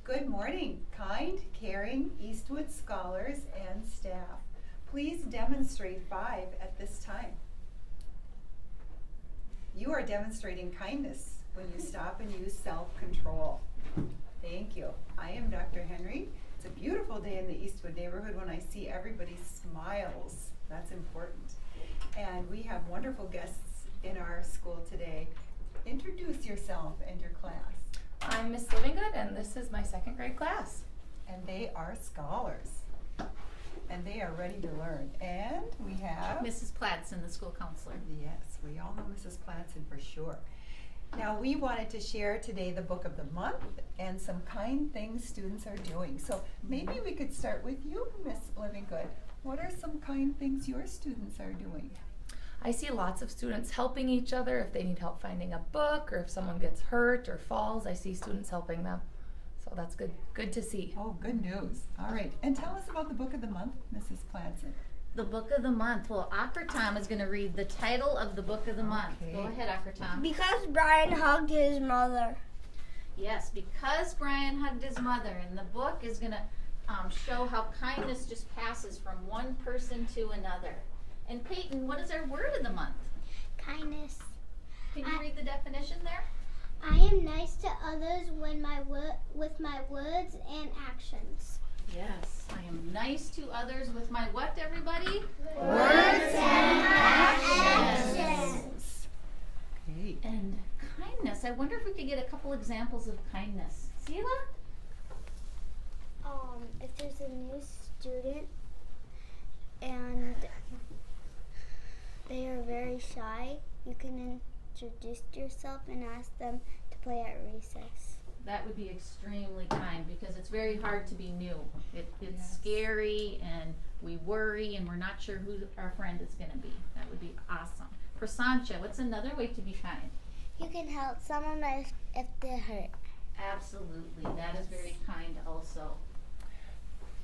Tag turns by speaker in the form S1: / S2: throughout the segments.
S1: Good morning, kind, caring Eastwood scholars and staff. Please demonstrate 5 at this time. You are demonstrating kindness when you stop and use self-control. Thank you. I am Dr. Henry. It's a beautiful day in the Eastwood neighborhood when I see everybody's smiles. That's important. And we have wonderful guests in our school today. Introduce yourself and your class.
S2: I'm Miss Livingood, and this is my 2nd grade class.
S1: And they are scholars. And they are ready to learn. And we have
S3: Mrs. Platson, the school counselor.
S1: Yes, we all know Mrs. Platson for sure. Now we wanted to share today the book of the month and some kind things students are doing. So maybe we could start with you, Miss Livingood. What are some kind things your students are doing?
S2: I see lots of students helping each other if they need help finding a book or if someone gets hurt or falls. I see students helping them. So that's good to see.
S1: Oh, good news. All right. And tell us about the book of the month, Mrs. Platson.
S3: The book of the month. Well, Akratam is going to read the title of the book of the month. Go ahead, Akratam.
S4: Because Brian hugged his mother.
S3: Yes, because Brian hugged his mother. And the book is going to show how kindness just passes from one person to another. And Peyton, what is our word of the month?
S4: Kindness.
S3: Can you read the definition there?
S4: I am nice to others with my words and actions.
S3: Yes, I am nice to others with my what, everybody?
S4: Words and actions.
S1: Okay.
S3: And kindness. I wonder if we could get a couple examples of kindness. Seela?
S4: If there's a new student and they are very shy, you can introduce yourself and ask them to play at recess.
S3: That would be extremely kind because it's very hard to be new. It's scary and we worry and we're not sure who our friend is going to be. That would be awesome. Prasancha, what's another way to be kind?
S4: You can help someone if they're hurt.
S3: Absolutely. That is very kind also.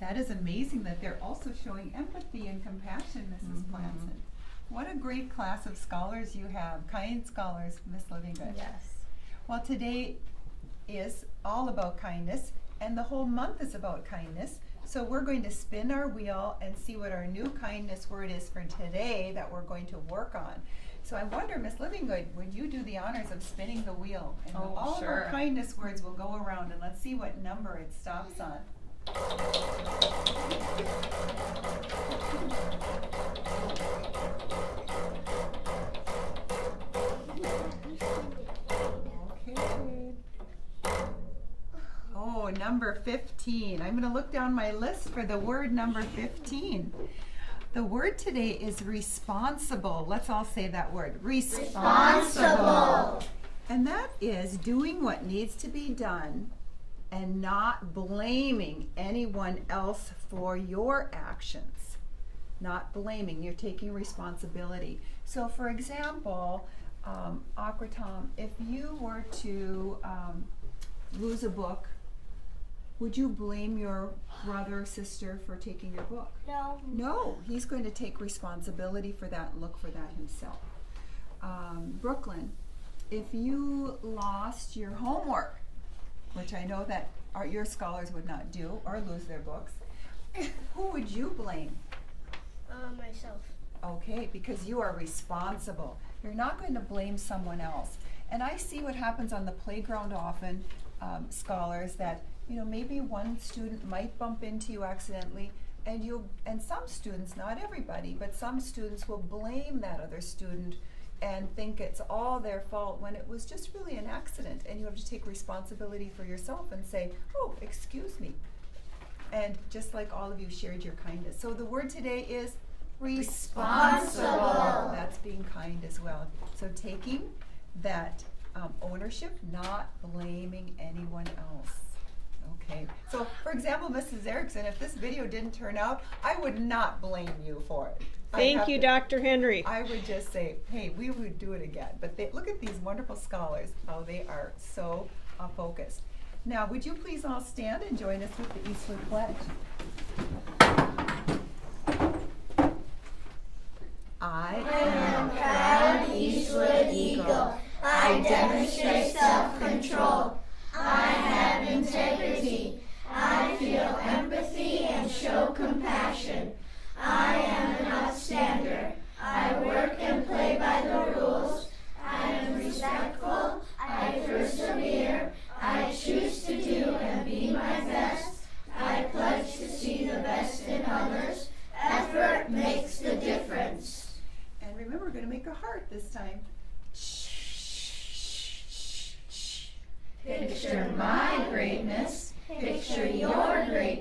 S1: That is amazing that they're also showing empathy and compassion, Mrs. Platson. What a great class of scholars you have, kind scholars, Miss Livingood.
S2: Yes.
S1: Well, today is all about kindness, and the whole month is about kindness. So we're going to spin our wheel and see what our new kindness word is for today that we're going to work on. So I wonder, Miss Livingood, would you do the honors of spinning the wheel? And all of our kindness words will go around, and let's see what number it stops on. Okay. Oh, number 15. I'm going to look down my list for the word number 15. The word today is responsible. Let's all say that word. Responsible. And that is doing what needs to be done and not blaming anyone else for your actions. Not blaming, you're taking responsibility. So for example, Akratam, if you were to lose a book, would you blame your brother or sister for taking your book?
S4: No.
S1: No, he's going to take responsibility for that and look for that himself. Brooklyn, if you lost your homework, which I know that your scholars would not do or lose their books, who would you blame?
S4: Myself.
S1: Okay, because you are responsible. You're not going to blame someone else. And I see what happens on the playground often, scholars, that maybe one student might bump into you accidentally, and some students, not everybody, but some students will blame that other student and think it's all their fault when it was just really an accident, and you have to take responsibility for yourself and say, oh, excuse me. And just like all of you shared your kindness. So the word today is responsible. That's being kind as well. So taking that ownership, not blaming anyone else. Okay. So for example, Mrs. Erickson, if this video didn't turn out, I would not blame you for it.
S5: Thank you, Dr. Henry.
S1: I would just say, hey, we would do it again. But look at these wonderful scholars, how they are so focused. Now, would you please all stand and join us with the Eastwood Pledge? I am a proud Eastwood Eagle. I demonstrate self-control. I have integrity. gonna make a heart this time.
S2: Picture my greatness, picture your greatness.